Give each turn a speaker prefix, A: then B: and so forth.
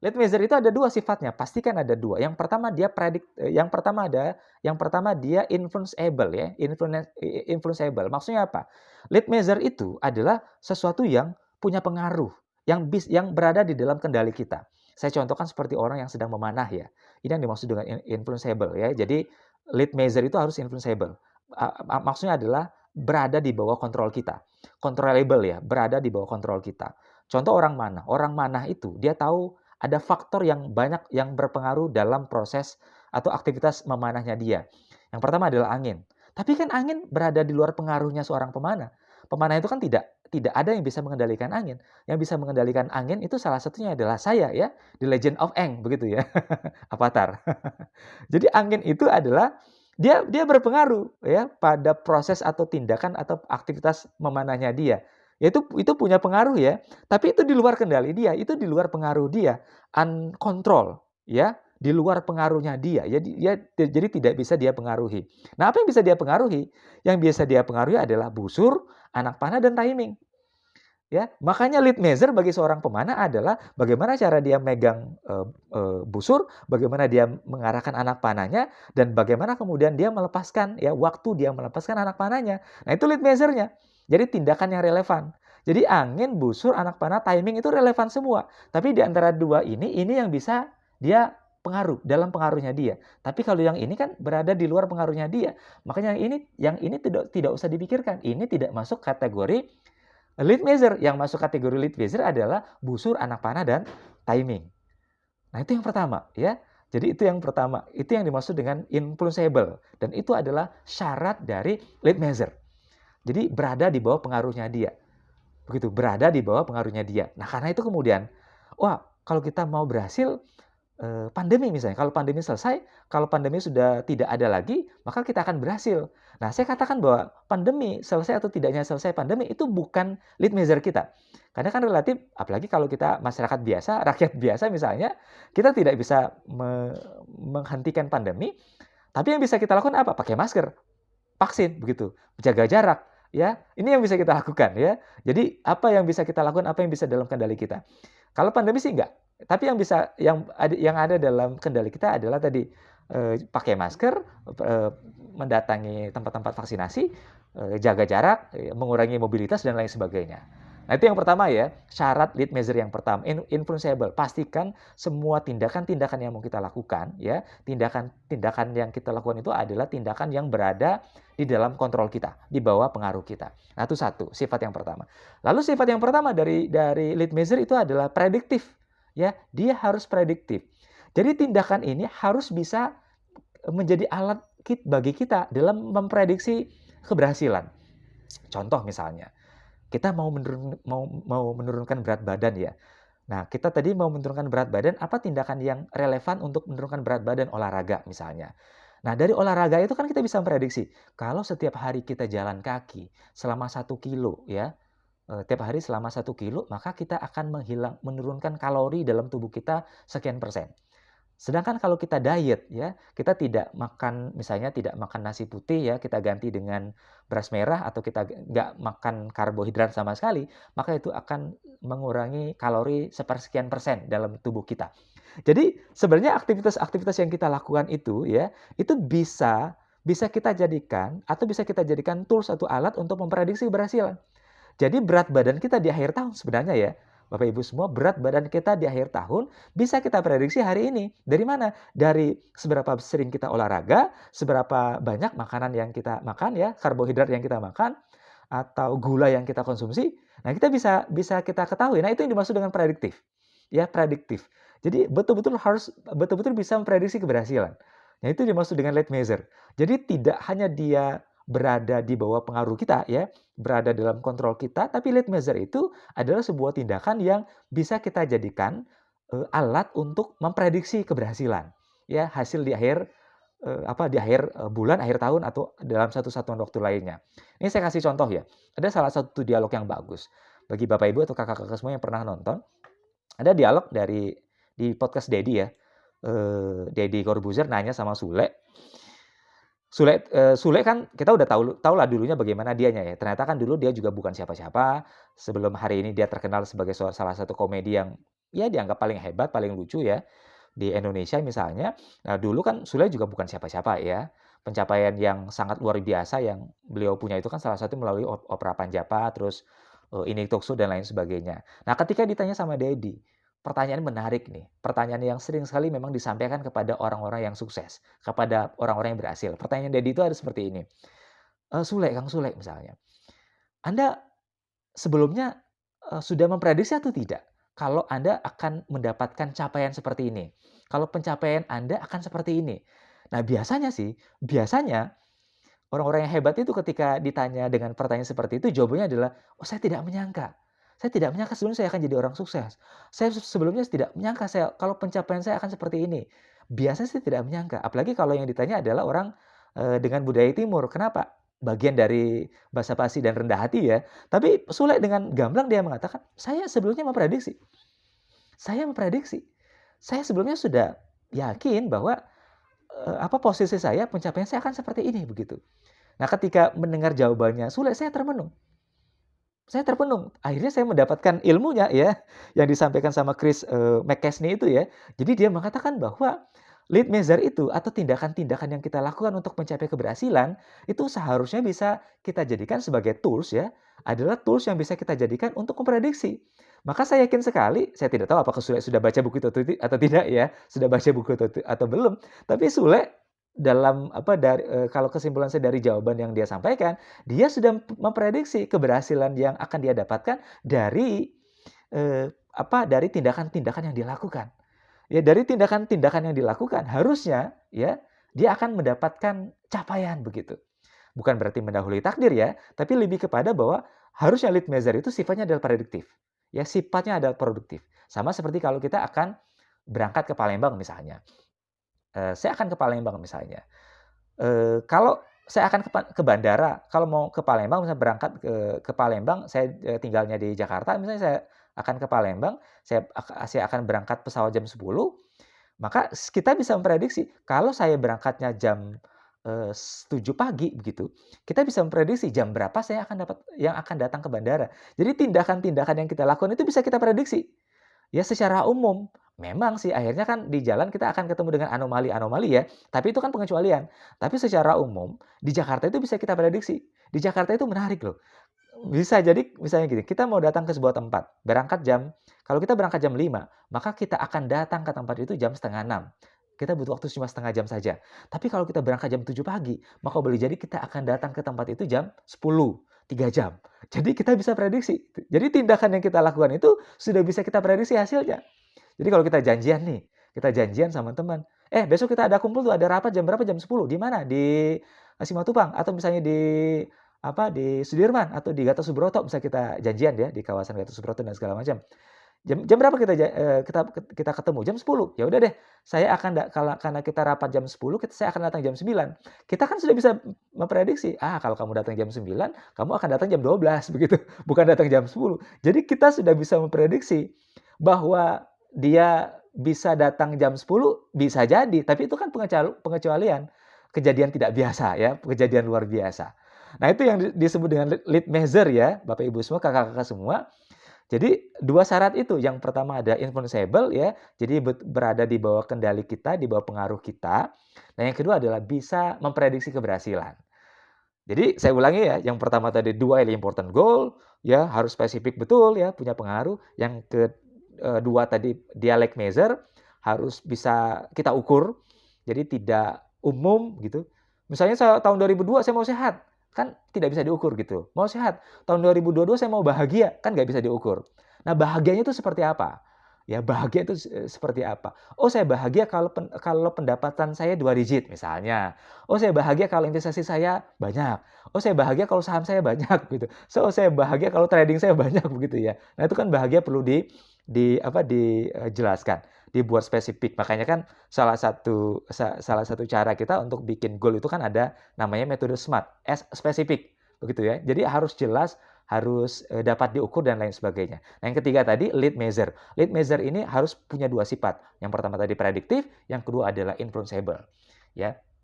A: Lead measure itu ada dua sifatnya, pastikan ada dua. Yang pertama dia influenceable ya, influenceable. Maksudnya apa? Lead measure itu adalah sesuatu yang punya pengaruh, yang berada di dalam kendali kita. Saya contohkan seperti orang yang sedang memanah ya. Ini yang dimaksud dengan influenceable ya. Jadi lead measure itu harus influenceable. Maksudnya adalah berada di bawah kontrol kita. Controllable ya, berada di bawah kontrol kita. Contoh orang manah. Orang manah itu dia tahu ada faktor yang banyak yang berpengaruh dalam proses atau aktivitas memanahnya dia. Yang pertama adalah angin. Tapi kan angin berada di luar pengaruhnya seorang pemanah. Pemanah itu kan tidak ada yang bisa mengendalikan angin. Yang bisa mengendalikan angin itu salah satunya adalah saya ya, The Legend of Aang begitu ya. Avatar. Jadi angin itu adalah dia berpengaruh ya pada proses atau tindakan atau aktivitas memanahnya dia. Ya itu punya pengaruh ya, tapi itu di luar kendali dia, itu di luar pengaruh dia, uncontrol ya, di luar pengaruhnya dia. Jadi tidak bisa dia pengaruhi. Nah, apa yang bisa dia pengaruhi? Yang bisa dia pengaruhi adalah busur, anak panah dan timing. Ya, makanya lead measure bagi seorang pemanah adalah bagaimana cara dia megang busur, bagaimana dia mengarahkan anak panahnya, dan bagaimana kemudian dia melepaskan ya waktu dia melepaskan anak panahnya. Nah itu lead measure-nya. Jadi tindakan yang relevan. Jadi angin, busur, anak panah, timing itu relevan semua. Tapi di antara dua ini yang bisa dia pengaruh dalam pengaruhnya dia. Tapi kalau yang ini kan berada di luar pengaruhnya dia. Makanya yang ini tidak usah dipikirkan. Ini tidak masuk kategori lead measure. Yang masuk kategori lead measure adalah busur, anak panah, dan timing. Nah, itu yang pertama ya. Jadi itu yang pertama. Itu yang dimaksud dengan influenceable. Dan itu adalah syarat dari lead measure. Jadi berada di bawah pengaruhnya dia. Begitu, berada di bawah pengaruhnya dia. Nah, karena itu kemudian, wah, kalau kita mau berhasil, pandemi misalnya, kalau pandemi sudah tidak ada lagi, maka kita akan berhasil. Nah, saya katakan bahwa pandemi selesai atau tidaknya selesai pandemi itu bukan lead measure kita. Karena kan relatif, apalagi kalau kita masyarakat biasa, rakyat biasa misalnya, kita tidak bisa menghentikan pandemi, tapi yang bisa kita lakukan apa? Pakai masker, vaksin, begitu, jaga jarak, ya. Ini yang bisa kita lakukan, ya. Jadi apa yang bisa kita lakukan, apa yang bisa dalam kendali kita. Kalau pandemi sih enggak. Tapi yang ada dalam kendali kita adalah tadi pakai masker, mendatangi tempat-tempat vaksinasi, jaga jarak, mengurangi mobilitas dan lain sebagainya. Nah, itu yang pertama ya, syarat lead measure yang pertama, influenceable. Pastikan semua tindakan-tindakan yang mau kita lakukan ya, tindakan-tindakan yang kita lakukan itu adalah tindakan yang berada di dalam kontrol kita, di bawah pengaruh kita. Nah, itu satu, sifat yang pertama. Lalu sifat yang pertama dari lead measure itu adalah prediktif. Ya, dia harus prediktif. Jadi tindakan ini harus bisa menjadi alat bagi kita dalam memprediksi keberhasilan. Contoh misalnya, kita mau menurunkan berat badan ya. Nah, kita tadi mau menurunkan berat badan, apa tindakan yang relevan untuk menurunkan berat badan? Olahraga misalnya. Nah, dari olahraga itu kan kita bisa memprediksi, kalau setiap hari kita jalan kaki selama 1 kilo ya, tiap hari selama 1 kilo, maka kita akan menurunkan kalori dalam tubuh kita sekian persen. Sedangkan kalau kita diet ya, kita tidak makan, misalnya tidak makan nasi putih ya, kita ganti dengan beras merah atau kita nggak makan karbohidrat sama sekali, maka itu akan mengurangi kalori sepersekian persen dalam tubuh kita. Jadi sebenarnya aktivitas-aktivitas yang kita lakukan itu ya, itu bisa bisa kita jadikan atau bisa kita jadikan tools atau alat untuk memprediksi keberhasilan. Jadi berat badan kita di akhir tahun sebenarnya ya, Bapak Ibu semua, berat badan kita di akhir tahun bisa kita prediksi hari ini. Dari mana? Dari seberapa sering kita olahraga, seberapa banyak makanan yang kita makan ya, karbohidrat yang kita makan, atau gula yang kita konsumsi. Nah, kita bisa kita ketahui. Nah, itu yang dimaksud dengan prediktif. Ya, prediktif. Jadi betul-betul bisa memprediksi keberhasilan. Nah, itu dimaksud dengan lead measure. Jadi tidak hanya dia berada di bawah pengaruh kita ya, berada dalam kontrol kita, tapi lead measure itu adalah sebuah tindakan yang bisa kita jadikan alat untuk memprediksi keberhasilan. Ya, hasil di akhir bulan, akhir tahun atau dalam satu satuan waktu lainnya. Ini saya kasih contoh ya. Ada salah satu dialog yang bagus bagi Bapak Ibu atau kakak-kakak semua yang pernah nonton. Ada dialog di podcast Deddy ya. Deddy Corbuzier nanya sama Sule. Sule kan kita udah tahu lah dulunya bagaimana dianya ya. Ternyata kan dulu dia juga bukan siapa-siapa. Sebelum hari ini dia terkenal sebagai salah satu komedi ya dianggap paling hebat, paling lucu ya di Indonesia misalnya. Nah, dulu kan Sule juga bukan siapa-siapa ya. Pencapaian yang sangat luar biasa yang beliau punya itu kan salah satu melalui Opera Panjapa, terus Ini Talkshow dan lain sebagainya. Nah, ketika ditanya sama Dedi, pertanyaan menarik nih. Pertanyaan yang sering sekali memang disampaikan kepada orang-orang yang sukses, kepada orang-orang yang berhasil. Pertanyaan Dedi itu ada seperti ini. Sule, Kang Sule misalnya. Anda sebelumnya sudah memprediksi atau tidak kalau Anda akan mendapatkan capaian seperti ini? Kalau pencapaian Anda akan seperti ini. Nah, biasanya orang-orang yang hebat itu ketika ditanya dengan pertanyaan seperti itu, jawabannya adalah, "Oh, saya tidak menyangka. Saya tidak menyangka sebelumnya saya akan jadi orang sukses. Saya sebelumnya tidak menyangka kalau pencapaian saya akan seperti ini." Biasanya saya tidak menyangka, apalagi kalau yang ditanya adalah orang dengan budaya timur. Kenapa? Bagian dari basa-basi dan rendah hati ya. Tapi Sule dengan gamblang dia mengatakan, "Saya sebelumnya memprediksi. Saya memprediksi. Saya sebelumnya sudah yakin bahwa posisi saya, pencapaian saya akan seperti ini," begitu. Nah, ketika mendengar jawabannya Sule, saya termenung. Akhirnya saya mendapatkan ilmunya ya, yang disampaikan sama Chris McCasney itu ya. Jadi dia mengatakan bahwa lead measure itu atau tindakan-tindakan yang kita lakukan untuk mencapai keberhasilan, itu seharusnya bisa kita jadikan sebagai tools ya, adalah tools yang bisa kita jadikan untuk memprediksi. Maka saya yakin sekali, saya tidak tahu apakah Sule sudah baca buku itu atau tidak ya, sudah baca buku itu atau belum, tapi Sule dalam kalau kesimpulan saya dari jawaban yang dia sampaikan, dia sudah memprediksi keberhasilan yang akan dia dapatkan dari dari tindakan-tindakan yang dilakukan. Ya, dari tindakan-tindakan yang dilakukan harusnya ya dia akan mendapatkan capaian begitu. Bukan berarti mendahului takdir ya, tapi lebih kepada bahwa harusnya lead measure itu sifatnya adalah prediktif. Ya, sifatnya adalah produktif. Sama seperti kalau kita akan berangkat ke Palembang misalnya. Saya akan ke Palembang misalnya. Kalau saya akan ke bandara, kalau mau ke Palembang, misalnya berangkat ke Palembang, saya tinggalnya di Jakarta, misalnya saya akan ke Palembang, saya akan berangkat pesawat jam 10, maka kita bisa memprediksi, kalau saya berangkatnya jam 7 pagi begitu, kita bisa memprediksi jam berapa saya akan datang ke bandara. Jadi tindakan-tindakan yang kita lakukan itu bisa kita prediksi. Ya secara umum, memang sih akhirnya kan di jalan kita akan ketemu dengan anomali-anomali ya, tapi itu kan pengecualian. Tapi secara umum, di Jakarta itu bisa kita prediksi. Di Jakarta itu menarik loh. Bisa jadi misalnya gini, kita mau datang ke sebuah tempat, kalau kita berangkat jam 5, maka kita akan datang ke tempat itu jam setengah 6. Kita butuh waktu cuma setengah jam saja. Tapi kalau kita berangkat jam 7 pagi, maka boleh jadi kita akan datang ke tempat itu jam 10, 3 jam. Jadi kita bisa prediksi. Jadi tindakan yang kita lakukan itu sudah bisa kita prediksi hasilnya. Jadi kalau kita janjian nih, kita janjian sama teman, besok kita ada kumpul tuh, ada rapat jam berapa? Jam 10. Di mana? Di Simatupang atau misalnya di Sudirman atau di Gatot Subroto, bisa kita janjian ya di kawasan Gatot Subroto dan segala macam. Jam berapa kita ketemu? Jam 10. Ya udah deh, saya akan karena kita rapat jam 10, saya akan datang jam 9. Kita kan sudah bisa memprediksi, kalau kamu datang jam 9, kamu akan datang jam 12 begitu, bukan datang jam 10. Jadi kita sudah bisa memprediksi bahwa dia bisa datang jam 10, bisa jadi, tapi itu kan pengecualian, kejadian tidak biasa ya, kejadian luar biasa. Nah, itu yang disebut dengan lead measure ya, Bapak Ibu semua, kakak-kakak semua. Jadi dua syarat itu, yang pertama ada influenceable ya, jadi berada di bawah kendali kita, di bawah pengaruh kita. Nah, yang kedua adalah bisa memprediksi keberhasilan. Jadi saya ulangi ya, yang pertama tadi 2 important goal, ya harus spesifik betul ya, punya pengaruh. Yang kedua tadi dialect measure, harus bisa kita ukur, jadi tidak umum gitu. Misalnya tahun 2002 saya mau sehat, kan tidak bisa diukur gitu. Mau sehat, tahun 2022 saya mau bahagia, kan nggak bisa diukur. Nah, bahagianya itu seperti apa? Ya, bahagia itu seperti apa? Oh, saya bahagia kalau pendapatan saya 2 digit misalnya. Oh, saya bahagia kalau investasi saya banyak. Oh, saya bahagia kalau saham saya banyak gitu. So, saya bahagia kalau trading saya banyak begitu ya. Nah, itu kan bahagia perlu dijelaskan, dibuat spesifik. Makanya kan salah satu cara kita untuk bikin goal itu kan ada namanya metode SMART, spesifik begitu ya. Jadi harus jelas, harus dapat diukur dan lain sebagainya. Nah, yang ketiga tadi lead measure. Lead measure ini harus punya 2 sifat. Yang pertama tadi prediktif, yang kedua adalah influenceable. Ya.